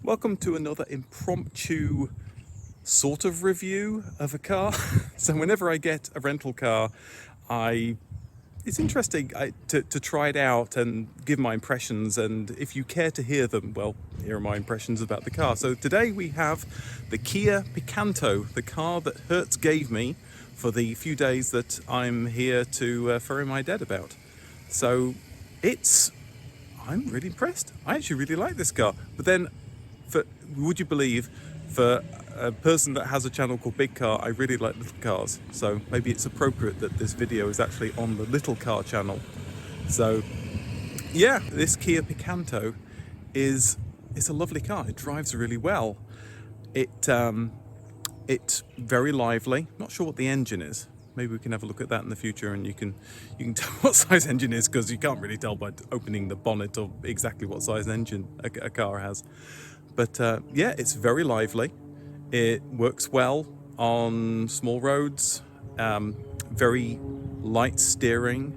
Welcome to another impromptu sort of review of a car. So whenever I get a rental car, it's interesting to try it out and give my impressions, and if you care to hear them, well, here are my impressions about the car. So today we have the Kia Picanto, the car that Hertz gave me for the few days that I'm here to ferry my dad about. So I'm really impressed. I actually really like this car. But then, would you believe, for a person that has a channel called Big Car, I really like little cars. So maybe it's appropriate that this video is actually on the little car channel. So yeah, this Kia Picanto it's a lovely car. It drives really well. It's very lively. Not sure what the engine is. Maybe we can have a look at that in the future, and you can tell what size engine is, because you can't really tell by opening the bonnet or exactly what size engine a car has. But yeah, it's very lively. It works well on small roads. Very light steering,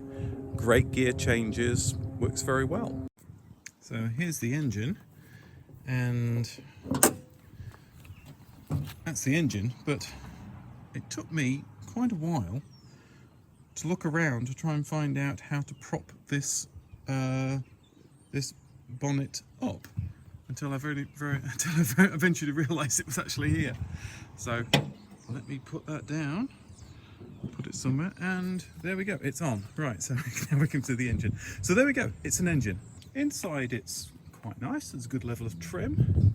great gear changes, works very well. So here's the engine, and that's the engine. But it took me quite a while to look around to try and find out how to prop this this bonnet up, until I eventually realised it was actually here. So let me put that down, put it somewhere, and there we go, it's on. Right, so now we come to the engine. So there we go, it's an engine. Inside it's quite nice, there's a good level of trim,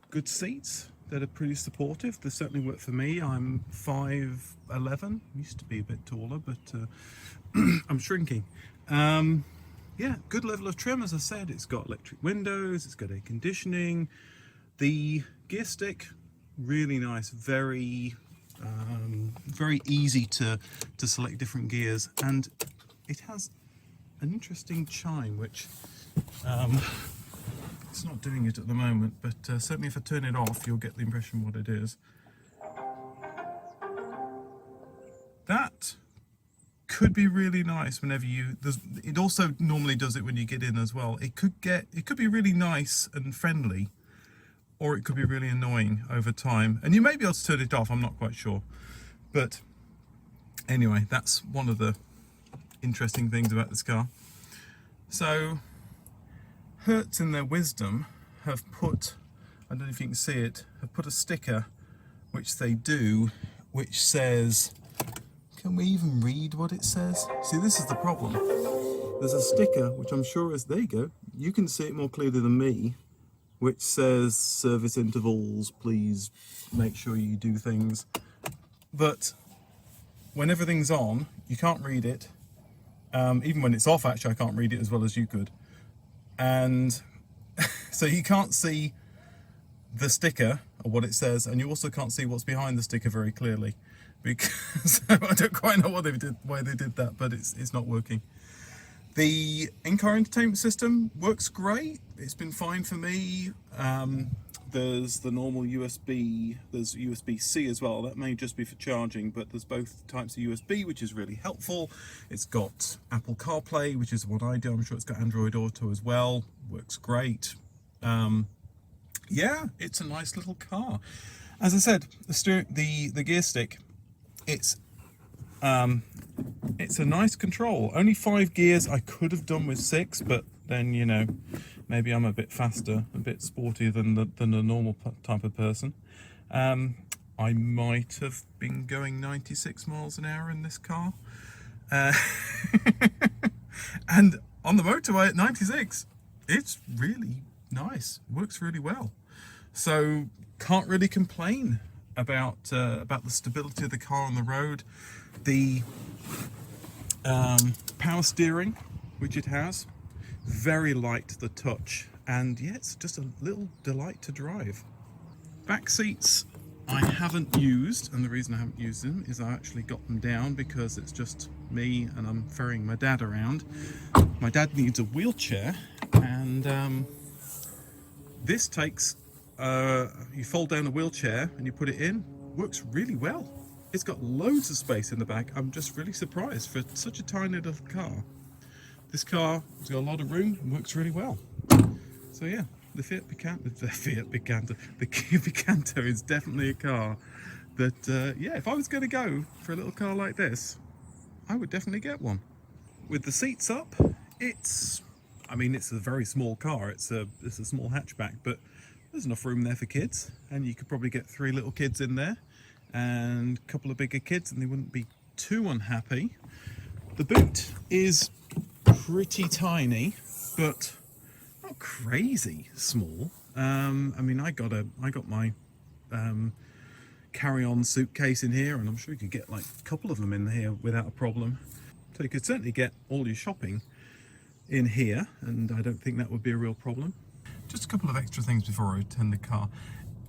good seats that are pretty supportive. They certainly work for me. I'm 5'11", used to be a bit taller, but I'm shrinking. Yeah, good level of trim, as I said. It's got electric windows, it's got air conditioning. The gear stick, really nice, very easy to select different gears, and it has an interesting chime, which it's not doing it at the moment, but certainly if I turn it off, you'll get the impression what it is. That could be really nice whenever it also normally does it when you get in as well. It could be really nice and friendly, or it could be really annoying over time. And you may be able to turn it off, I'm not quite sure. But anyway, that's one of the interesting things about this car. So Hertz, in their wisdom, have put, I don't know if you can see it, have put a sticker, which they do, which says, can we even read what it says? See, this is the problem. There's a sticker, which I'm sure is, there you go, you can see it more clearly than me, which says service intervals, please make sure you do things. But when everything's on, you can't read it. Even when it's off, actually, I can't read it as well as you could. And so you can't see the sticker or what it says, and you also can't see what's behind the sticker very clearly, because I don't quite know why they did that, but it's not working. The in-car entertainment system works great. It's been fine for me. There's the normal USB, there's USB-C as well. That may just be for charging, but there's both types of USB, which is really helpful. It's got Apple CarPlay, which is what I do. I'm sure it's got Android Auto as well. Works great. Yeah, it's a nice little car. As I said, the gear stick, it's a nice control. Only 5 gears. I could have done with 6, but then, you know, maybe I'm a bit faster, a bit sportier than a normal type of person. I might have been going 96 miles an hour in this car. And on the motorway at 96, it's really nice, works really well. So can't really complain about the stability of the car on the road. The power steering, which it has, very light to the touch, and yeah, it's just a little delight to drive. Back seats I haven't used, and the reason I haven't used them is I actually got them down because it's just me and I'm ferrying my dad around. My dad needs a wheelchair, and this takes you fold down a wheelchair and you put it in. Works really well. It's got loads of space in the back. I'm just really surprised for such a tiny little car. This car has got a lot of room and works really well. So yeah, the Fiat Picanto, the Kia Picanto is definitely a car that, yeah, if I was going to go for a little car like this, I would definitely get one. With the seats up, I mean, it's a very small car. It's a small hatchback, but there's enough room there for kids, and you could probably get 3 little kids in there and a couple of bigger kids, and they wouldn't be too unhappy. The boot is pretty tiny, but not crazy small. I mean, I got my carry-on suitcase in here, and I'm sure you could get like a couple of them in here without a problem. So you could certainly get all your shopping in here, and I don't think that would be a real problem. Just a couple of extra things before I turn the car.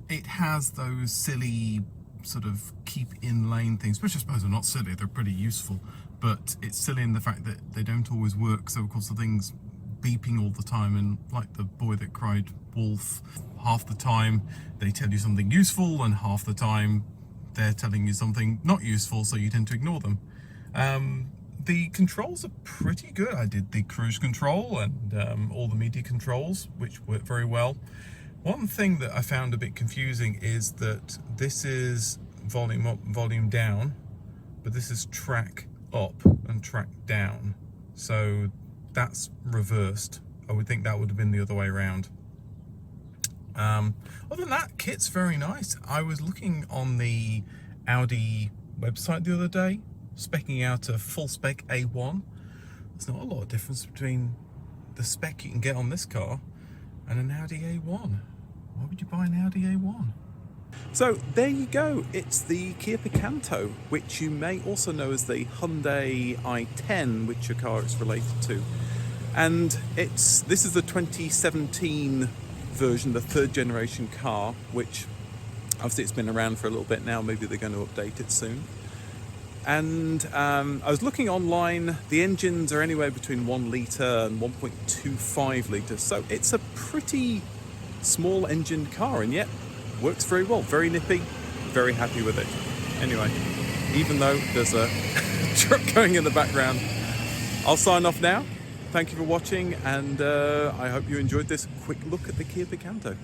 It has those silly sort of keep in lane things, which I suppose are not silly, they're pretty useful, but it's silly in the fact that they don't always work. So of course the thing's beeping all the time, and like the boy that cried wolf, half the time they tell you something useful and half the time they're telling you something not useful, so you tend to ignore them. The controls are pretty good. I did the cruise control and all the media controls, which worked very well. One thing that I found a bit confusing is that this is volume up, volume down, but this is track up and track down. So that's reversed. I would think that would have been the other way around. Other than that, kit's very nice. I was looking on the Audi website the other day, specking out a full spec A1. There's not a lot of difference between the spec you can get on this car and an Audi A1. Why would you buy an Audi A1? So there you go. It's the Kia Picanto, which you may also know as the Hyundai i10, which your car is related to. And this is the 2017 version, the 3rd generation car, which obviously it's been around for a little bit now. Maybe they're going to update it soon. And I was looking online, the engines are anywhere between 1 litre and 1.25 litres, so it's a pretty small engined car, and yet works very well, very nippy, very happy with it. Anyway, even though there's a truck going in the background, I'll sign off now. Thank you for watching, and I hope you enjoyed this quick look at the Kia Picanto.